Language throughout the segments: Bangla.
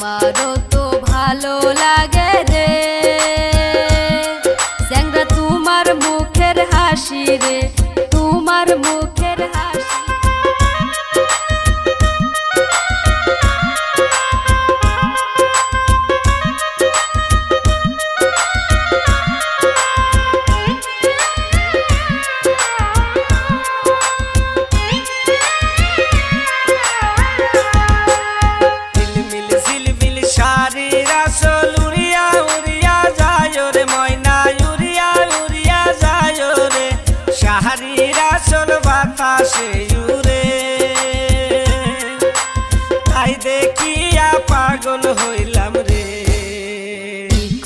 আমারও তো ভালো লাগে রে স্যাংরা তোমার মুখের হাসি রে, তোমার মুখের হাসি। তাই দেখিয়া পাগল হইলাম রে।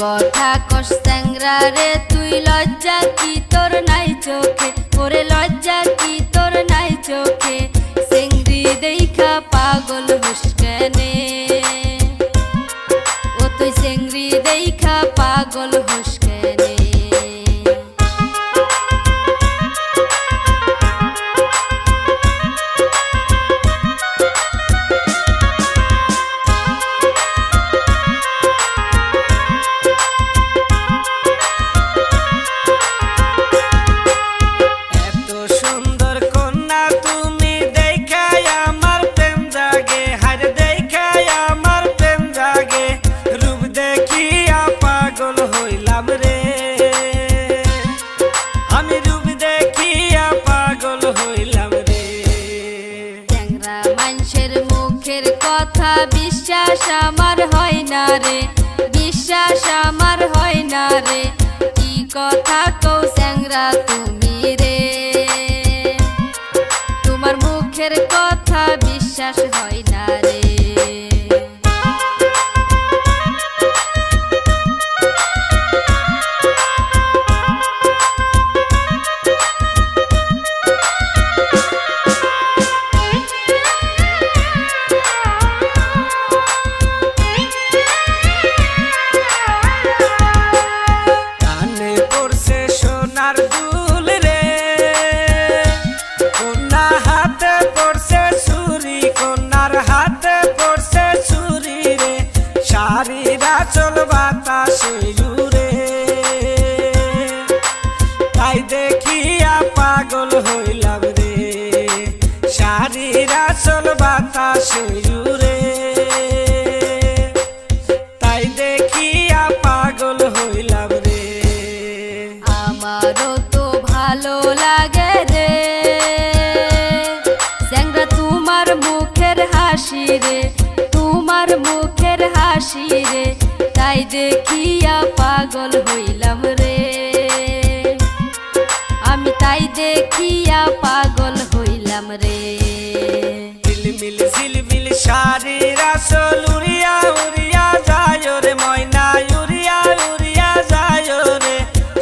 কথা কস স্যাংরা রে তুই, লজ্জা কি তোর নাই চোখে, ওরে লজ্জা কি তোর নাই চোখে, চেংড়ি দেখা পাগল হোস কেনে, ও তুই চেংড়ি দেখা পাগল হোস কেনে। কথা বিশ্বাস আমার হয় না রে, বিশ্বাস আমার হয় না রে, কি কথা কও স্যাংরা তুমি রে, তোমার মুখের কথা বিশ্বাস হয় না রে। চল বাতাসে উড়ে, তাই দেখিয়া পাগল হইলাম রে, শাড়িরা চল বাতাসে উড়ে, তাই দেখিয়া পাগল হইলাম রে। আমারও তো ভালো লাগে রে স্যাংরা তোমার মুখের হাসি রে, তোমার মুখের হাসি রে, তাই দেখিয়া পাগল হইলাম রে, আমি তাই দেখিয়া পাগল হইলাম রে। ঝিলমিল ঝিলমিল শাড়িরা চল উড়িয়া উড়িয়া যায় রে ময়না, উড়িয়া উড়িয়া যায় রে,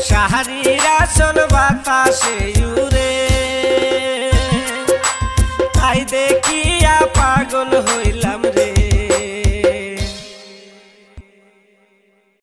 শাড়িরা চল বাতাসে